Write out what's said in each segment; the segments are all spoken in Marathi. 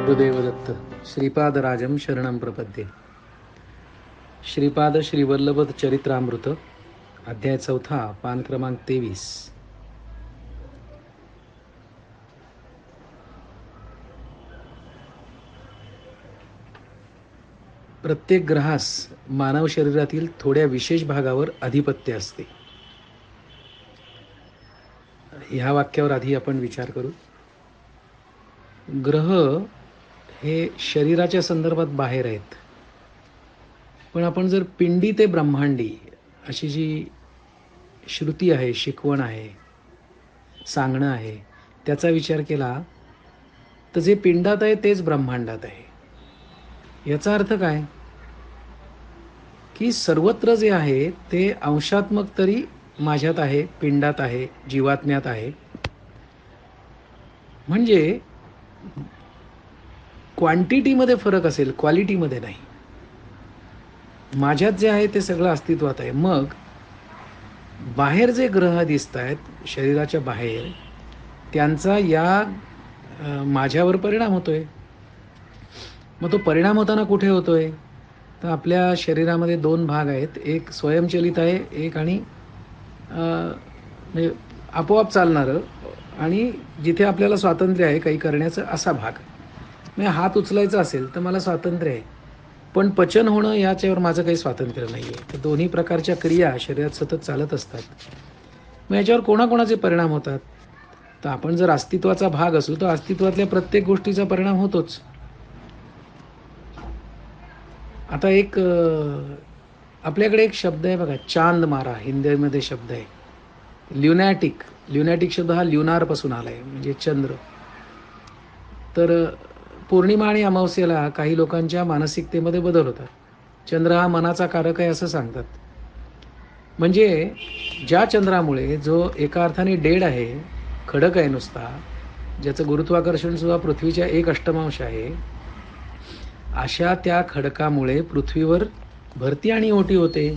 गुरुदेव दत्त. श्रीपाद राजम शरणम प्रपद्ये. श्रीपाद श्रीवल्लभ चरित्रामृत, अध्याय 4, पान क्रमांक 23. प्रत्येक ग्रहास मानव शरीरातील थोड्या विशेष भागावर अधिपत्य असते. ह्या वाक्यावर आधी आपण विचार करू. ग्रह हे शरीराच्या संदर्भात बाहेर आहेत, पण आपण जर पिंडी ते ब्रह्मांडी अशी जी श्रुती आहे, शिकवण आहे, सांगणं आहे, त्याचा विचार केला तर जे पिंडात आहे तेच ब्रह्मांडात आहे. याचा अर्थ काय की सर्वत्र जे आहे ते अंशात्मक तरी माझ्यात आहे, पिंडात आहे, जीवात्म्यात आहे. म्हणजे क्वांटिटीमध्ये फरक असेल, क्वालिटीमध्ये नाही. माझ्यात जे आहे ते सगळं अस्तित्वात आहे. मग बाहेर जे ग्रह दिसत आहेत शरीराच्या बाहेर, त्यांचा या माझ्यावर परिणाम होतोय. मग तो परिणाम होताना कुठे होतोय तर आपल्या शरीरामध्ये 2 भाग आहेत. एक स्वयंचलित आहे, एक आणि म्हणजे आपोआप चालणारं, आणि जिथे आपल्याला स्वातंत्र्य आहे काही करण्याचं, असा भाग. म्हणजे हात उचलायचा असेल तर मला स्वातंत्र्य आहे, पण पचन होणं याच्यावर माझं काही स्वातंत्र्य नाही आहे. तर दोन्ही प्रकारच्या क्रिया शरीरात सतत चालत असतात. मग याच्यावर कोणाकोणाचे परिणाम होतात तर आपण जर अस्तित्वाचा भाग असू तर अस्तित्वातल्या प्रत्येक गोष्टीचा परिणाम होतोच. आता एक आपल्याकडे एक शब्द आहे बघा, चांद मारा, हिंदीमध्ये शब्द आहे. ल्युनॅटिक. ल्युनॅटिक शब्द हा ल्युनारपासून आला आहे, म्हणजे चंद्र. तर पौर्णिमा आणि अमावस्येला काही लोकांच्या मानसिकतेमध्ये बदल होतात. चंद्र हा मनाचा कारक आहे असं सांगतात. म्हणजे ज्या चंद्रामुळे जो एका अर्थाने डेड आहे, खडक आहे नुसता, ज्याचं गुरुत्वाकर्षणसुद्धा पृथ्वीच्या 1/8 आहे, अशा त्या खडकामुळे पृथ्वीवर भरती आणि ओटी होते.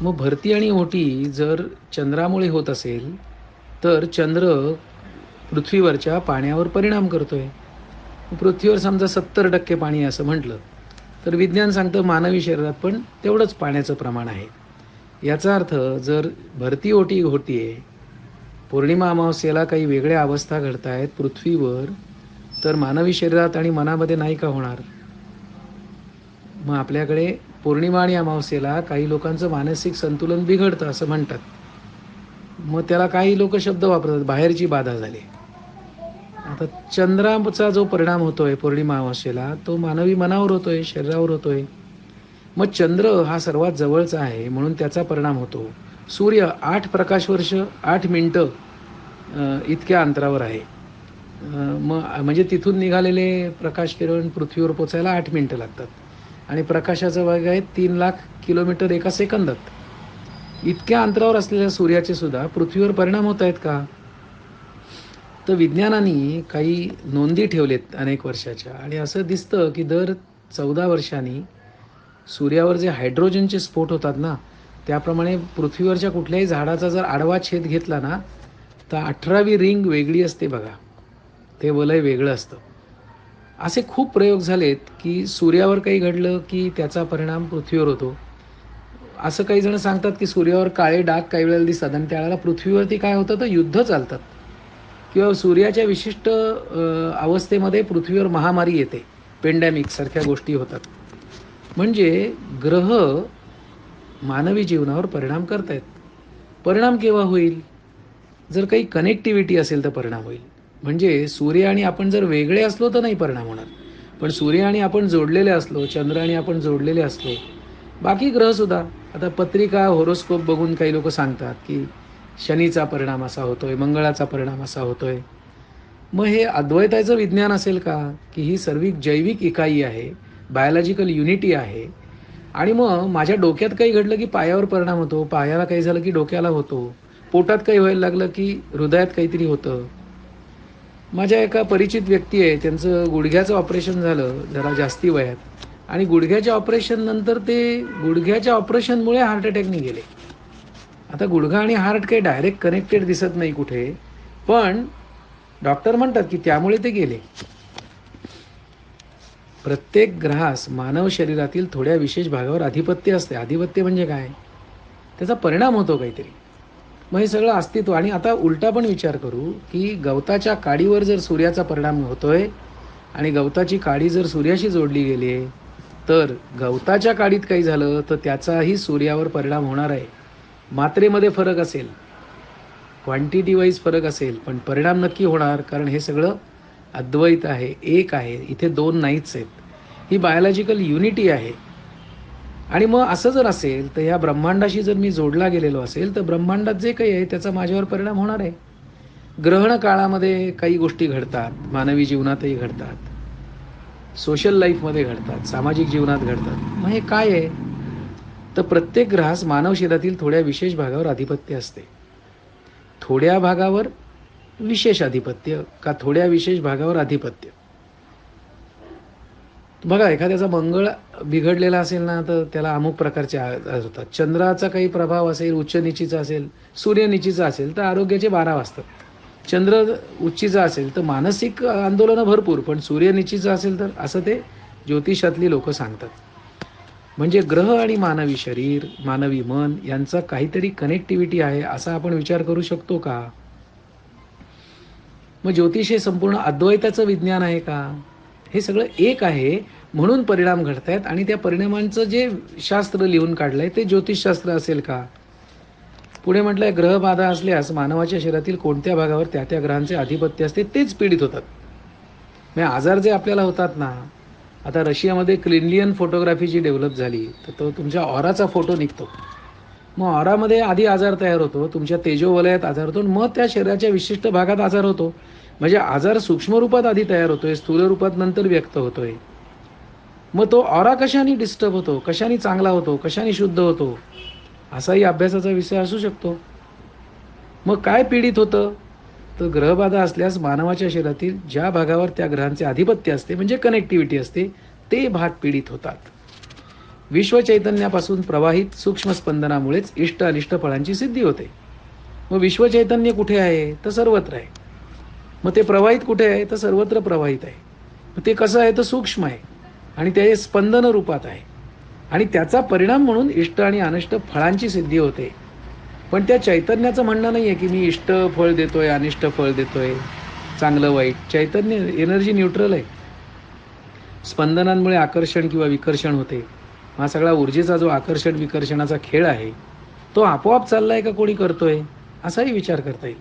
मग भरती आणि ओटी जर चंद्रामुळे होत असेल तर चंद्र पृथ्वीवरच्या पाण्यावर परिणाम करतोय. पृथ्वीवर समजा 70% पाणी असं म्हटलं तर विज्ञान सांगतं मानवी शरीरात पण तेवढंच पाण्याचं प्रमाण आहे. याचा अर्थ जर भरती ओटी होतीये, पौर्णिमा अमावस्येला काही वेगळ्या अवस्था घडत आहेत पृथ्वीवर, तर मानवी शरीरात आणि मनामध्ये नाही का होणार? मग आपल्याकडे पौर्णिमा आणि अमावस्येला काही लोकांचं मानसिक संतुलन बिघडतं असं म्हणतात. मग त्याला काही लोक शब्द वापरतात, बाहेरची बाधा झाली. आता चंद्राचा जो परिणाम होतोय पौर्णिमा अमावस्येला, तो मानवी मनावर होतोय, शरीरावर होतोय. मग चंद्र हा सर्वात जवळचा आहे म्हणून त्याचा परिणाम होतो. सूर्य 8 प्रकाश वर्ष 8 मिनिटं इतक्या अंतरावर आहे. मग म्हणजे तिथून निघालेले प्रकाश किरण पृथ्वीवर पोचायला 8 मिनिटं लागतात, आणि प्रकाशाचा वेग आहे 3 लाख किलोमीटर एका सेकंदात. इतक्या अंतरावर असलेल्या सूर्याचे सुद्धा पृथ्वीवर परिणाम होत आहेत का? तर विज्ञानाने काही नोंदी ठेवलेत अनेक वर्षाच्या, आणि असं दिसतं की दर 14 वर्षांनी सूर्यावर जे हायड्रोजनचे स्फोट होतात ना, त्याप्रमाणे पृथ्वीवरच्या कुठल्याही झाडाचा जर आडवा छेद घेतला ना तर 18वी रिंग वेगळी असते बघा, ते वलय वेगळं असतं. असे खूप प्रयोग झालेत की सूर्यावर काही घडलं की त्याचा परिणाम पृथ्वीवर होतो. असं काही जण सांगतात की सूर्यावर काळे डाग काही वेळेला दिसतात आणि त्यावेळेला पृथ्वीवरती काय होतं तर युद्ध चालतात, किंवा सूर्याच्या विशिष्ट अवस्थेमध्ये पृथ्वीवर महामारी येते, पेंडॅमिक सारख्या गोष्टी होतात. म्हणजे ग्रह मानवी जीवनावर परिणाम करतायत. परिणाम केव्हा होईल? जर काही कनेक्टिव्हिटी असेल तर परिणाम होईल. म्हणजे सूर्य आणि आपण जर वेगळे असलो तर नाही परिणाम होणार, पण सूर्य आणि आपण जोडलेले असलो, चंद्र आणि आपण जोडलेले असलो, बाकी ग्रहसुद्धा. आता पत्रिका होरोस्कोप बघून काही लोक सांगतात की शनीचा परिणाम असा होतोय, मंगळाचा परिणाम असा होतोय. मग हे अद्वैताचं विज्ञान असेल का की ही सर्व जैविक इकाई आहे, बायोलॉजिकल युनिटी आहे. आणि मग माझ्या डोक्यात काही घडलं की पायावर परिणाम होतो, पायाला काही झालं की डोक्याला होतो, पोटात काही व्हायला लागलं की हृदयात काहीतरी होतं. माझ्या एका परिचित व्यक्ती आहे, त्यांचं गुडघ्याचं ऑपरेशन झालं जरा जास्ती वयात, आणि गुडघ्याच्या ऑपरेशन नंतर ते गुडघ्याच्या ऑपरेशनमुळे हार्ट अटॅकने गेले. आता गुडघा आणि हार्ट काही डायरेक्ट कनेक्टेड दिसत नाही कुठे, पण डॉक्टर म्हणतात की त्यामुळे ते गेले. प्रत्येक ग्रहास मानव शरीरातील थोड्या विशेष भागावर अधिपत्य असते. अधिपत्य म्हणजे काय? त्याचा परिणाम होतो काहीतरी. मग हे सगळं अस्तित्व. आणि आता उलटा पण विचार करू की गवताच्या काडीवर जर सूर्याचा परिणाम होतोय आणि गवताची काडी जर सूर्याशी जोडली गेली तर गवताच्या काडीत काही झालं तर त्याचाही सूर्यावर परिणाम होणार आहे. मात्रेमध्ये फरक असेल, क्वांटिटी वाईज फरक असेल, पण परिणाम नक्की होणार. कारण हे सगळं अद्वैत आहे, एक आहे. इथे दोन नाहीच आहेत. ही बायोलॉजिकल युनिटी आहे. आणि मग असं जर असेल तर ह्या ब्रह्मांडाशी जर मी जोडला गेलेलो असेल तर ब्रह्मांडात जे काही आहे त्याचा माझ्यावर परिणाम होणार आहे. ग्रहण काळामध्ये काही गोष्टी घडतात, मानवी जीवनातही घडतात, सोशल लाईफमध्ये घडतात, सामाजिक जीवनात घडतात. मग हे काय आहे? तर प्रत्येक ग्रहास मानव शरीरातील थोड्या विशेष भागावर अधिपत्य असते. थोड्या भागावर विशेष अधिपत्य का थोड्या विशेष भागावर अधिपत्य? बघा, एखाद्याचा मंगळ बिघडलेला असेल ना तर त्याला अमुक प्रकारचे आजार होतात. चंद्राचा काही प्रभाव असेल, उच्च नीचीचा असेल, सूर्य नीचीचा असेल तर आरोग्याचे 12 वाजतात. चंद्र उच्चीचा असेल तर मानसिक आंदोलनं भरपूर, पण सूर्य नीचीचा असेल तर असं ते ज्योतिषातली लोक सांगतात. म्हणजे ग्रह आणि मानवी शरीर, मानवी मन यांचा काहीतरी कनेक्टिव्हिटी आहे असा आपण विचार करू शकतो का? मग ज्योतिष हे संपूर्ण अद्वैताचं विज्ञान आहे का? हे सगळं एक आहे म्हणून परिणाम घडत आहेत. आणि त्या परिणामांचं जे शास्त्र लिहून काढलंय ते ज्योतिषशास्त्र असेल का? पुढे म्हटलंय ग्रहबाधा असल्यास मानवाच्या शरीरातील कोणत्या भागावर त्या त्या ग्रहांचे अधिपत्य असते तेच पीडित होतात. म्हणजे आजार जे आपल्याला होतात ना, आता रशियामध्ये क्लिनलियन फोटोग्राफी जी डेव्हलप झाली तर तो तुमच्या ऑराचा फोटो निघतो. मग ऑरामध्ये आधी आजार तयार होतो, तुमच्या तेजोवलयात आजार होतो, मग त्या शरीराच्या विशिष्ट भागात आजार होतो. म्हणजे आजार सूक्ष्म रूपात आधी तयार होतोय, स्थूल रूपात नंतर व्यक्त होतोय. मग तो ऑरा कशाने डिस्टर्ब होतो, कशाने चांगला होतो, कशाने शुद्ध होतो, असाही अभ्यासाचा विषय असू शकतो. मग काय पीडित होतं? तर ग्रहबाधा असल्यास मानवाच्या शरीरातील ज्या भागावर त्या ग्रहांचे अधिपत्य असते म्हणजे कनेक्टिव्हिटी असते ते भाग पीडित होतात. विश्वचैतन्यापासून प्रवाहित सूक्ष्म स्पंदनामुळेच इष्ट अनिष्ट फळांची सिद्धी होते. मग विश्वचैतन्य कुठे आहे? तर सर्वत्र आहे. मग ते प्रवाहित कुठे आहे? तर सर्वत्र प्रवाहित आहे. मग ते कसं आहे? तर सूक्ष्म आहे आणि ते स्पंदन रूपात आहे. आणि त्याचा परिणाम म्हणून इष्ट आणि अनिष्ट फळांची सिद्धी होते. पण त्या चैतन्याचं म्हणणं नाही आहे की मी इष्ट फळ देतोय, अनिष्ट फळ देतोय, चांगलं वाईट. चैतन्य एनर्जी न्यूट्रल आहे. स्पंदनांमुळे आकर्षण किंवा विकर्षण होते. हा सगळा ऊर्जेचा जो आकर्षण विकर्षणाचा खेळ आहे तो आपोआप चाललाय का कोणी करतोय असाही विचार करता येईल.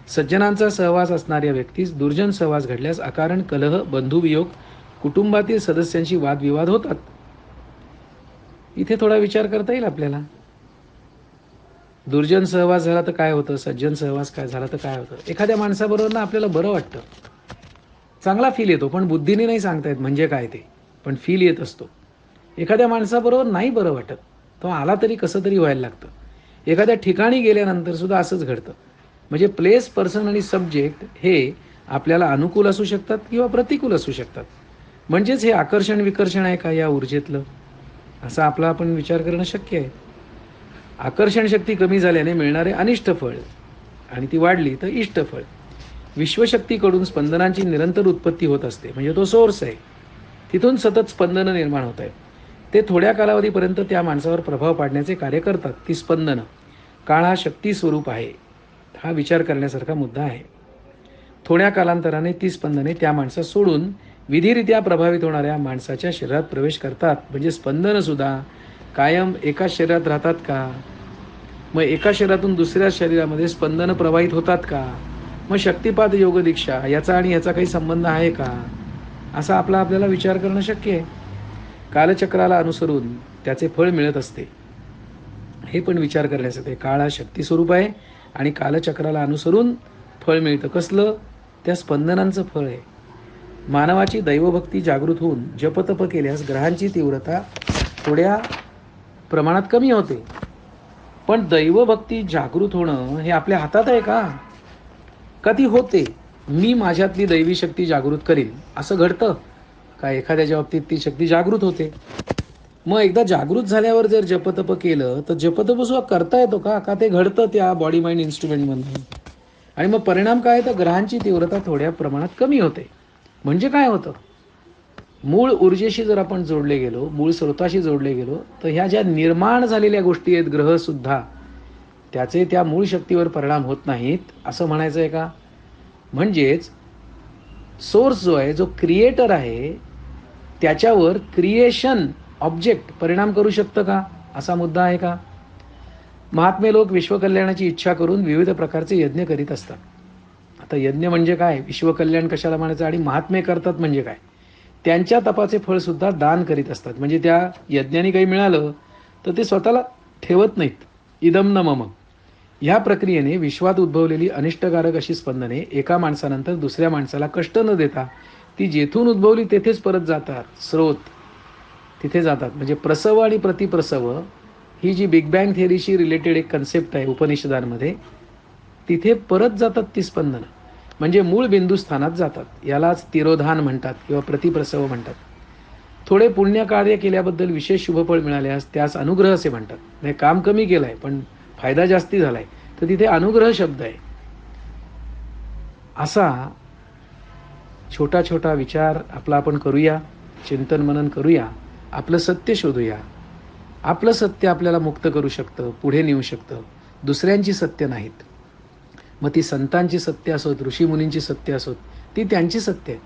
सज्जनांचा सहवास असणाऱ्या व्यक्तीस दुर्जन सहवास घडल्यास अकारण कलह, बंधुवियोग, कुटुंबातील सदस्यांशी वादविवाद होतात. इथे थोडा विचार करता येईल आपल्याला. दुर्जन सहवास झाला तर काय होतं, सज्जन सहवास काय झाला तर काय होतं. एखाद्या माणसाबरोबर ना आपल्याला बरं वाटतं, चांगला फील येतो, पण बुद्धीने नाही सांगता येत म्हणजे काय ते, पण फील येत असतो. एखाद्या माणसाबरोबर नाही बरं वाटत, तो आला तरी कसं तरी व्हायला लागतं. एखाद्या ठिकाणी गेल्यानंतर सुद्धा असंच घडतं. म्हणजे प्लेस, पर्सन आणि सब्जेक्ट हे आपल्याला अनुकूल असू शकतात किंवा प्रतिकूल असू शकतात. म्हणजेच हे आकर्षण विकर्षण आहे का या ऊर्जेतलं, असा आपला आपण विचार करणं शक्य आहे. आकर्षण शक्ती कमी झाल्याने मिळणारे अनिष्ट फळ आणि ती वाढली तर इष्ट फळ. विश्वशक्तीकडून स्पंदनांची निरंतर उत्पत्ती होत असते. म्हणजे तो सोर्स आहे, तिथून सतत स्पंदनं निर्माण होत आहेत. ते थोड्या कालावधीपर्यंत त्या माणसावर प्रभाव पाडण्याचे कार्य करतात. ती स्पंदनं. काळ हा शक्ती स्वरूप आहे, हा विचार करण्यासारखा मुद्दा आहे. थोड्या कालांतराने ती स्पंदने त्या माणसास सोडून विधिरित्या प्रभावित होणाऱ्या माणसाच्या शरीरात प्रवेश करतात. म्हणजे स्पंदनं सुद्धा कायम एकाच शरीरात राहतात का? मग एका शरीरातून दुसऱ्या शरीरामध्ये स्पंदनं प्रवाहित होतात का? मग शक्तिपात योग दीक्षा याचा आणि याचा काही संबंध आहे का? असा आपल्याला विचार करणं शक्य आहे. कालचक्राला अनुसरून त्याचे फळ मिळत असते, हे पण विचार करण्यासाठी. काळ हा शक्ती स्वरूप आहे आणि कालचक्राला अनुसरून फळ मिळतं. कसलं? त्या स्पंदनांचं फळ आहे. मानवाची दैवभक्ती जागृत होऊन जपतप केल्यास ग्रहांची तीव्रता थोड्या प्रमाणात कमी होते. पण दैवभक्ती जागृत होणं हे आपल्या हातात आहे का? का ती होते? मी माझ्यातली दैवी शक्ती जागृत करीन असं घडतं का? एखाद्याच्या बाबतीत ती शक्ती जागृत होते. मग एकदा जागृत झाल्यावर जर जपतप केलं तर जपतप सुद्धा करता येतो का? का ते घडतं त्या बॉडी माइंड इन्स्ट्रुमेंटमधून? आणि मग परिणाम काय? तर ग्रहांची तीव्रता थोड्या प्रमाणात कमी होते. म्हणजे काय होतं? मूळ ऊर्जेशी जर आपण जोडले गेलो, मूळ स्रोताशी जोडले गेलो, तर ह्या ज्या निर्माण झालेल्या गोष्टी आहेत ग्रहसुद्धा, त्याचे त्या मूळ शक्तीवर परिणाम होत नाहीत असं म्हणायचं आहे का? म्हणजेच सोर्स जो आहे, जो क्रिएटर आहे, त्याच्यावर क्रिएशन ऑब्जेक्ट परिणाम करू शकतं का, असा मुद्दा आहे का? महात्मे लोक विश्वकल्याणाची इच्छा करून विविध प्रकारचे यज्ञ करीत असतात. आता यज्ञ म्हणजे काय, विश्वकल्याण कशाला म्हणायचं, आणि महात्मे करतात म्हणजे काय? त्यांच्या तपाचे फळ सुद्धा दान करीत असतात. म्हणजे त्या यज्ञाने काही मिळालं तर ते स्वतःला ठेवत नाहीत. इदम न मम. ह्या प्रक्रियेने विश्वात उद्भवलेली अनिष्टकारक अशी स्पंदने एका माणसानंतर दुसऱ्या माणसाला कष्ट न देता ती जेथून उद्भवली तेथेच परत जातात. स्रोत तिथे जातात. म्हणजे प्रसव आणि प्रतिप्रसव ही जी बिग बँग थिअरीशी रिलेटेड एक कन्सेप्ट आहे उपनिषदांमध्ये, तिथे परत जातात ती स्पंदनं. म्हणजे मूळ बिंदुस्थानात जातात. यालाच तिरोधान म्हणतात किंवा प्रतिप्रसव म्हणतात. थोडे पुण्यकार्य केल्याबद्दल विशेष शुभफळ मिळाल्यास त्यास अनुग्रह असे म्हणतात. म्हणजे काम कमी केलं आहे पण फायदा जास्ती झाला आहे, तर तिथे अनुग्रह शब्द आहे. असा छोटा छोटा विचार आपला आपण करूया, चिंतन मनन करूया, आपलं सत्य शोधूया. आपलं सत्य आपल्याला मुक्त करू शकतं, पुढे नेऊ शकतं, दुसऱ्यांची सत्य नाहीत. मग ती संतांची सत्य असोत, ऋषीमुनींची सत्य असोत, ती त्यांची सत्य आहे.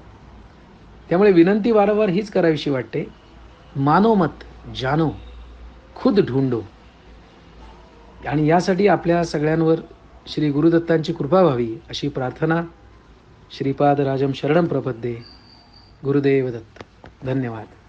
त्यामुळे विनंती वारंवार हीच करावीशी वाटते, मानो मत जानो, खुद ढूंढो. आणि यासाठी आपल्या सगळ्यांवर श्री गुरुदत्तांची कृपा व्हावी अशी प्रार्थना. श्रीपाद राजम शरणम प्रपद्ये. गुरुदेव दत्त. धन्यवाद.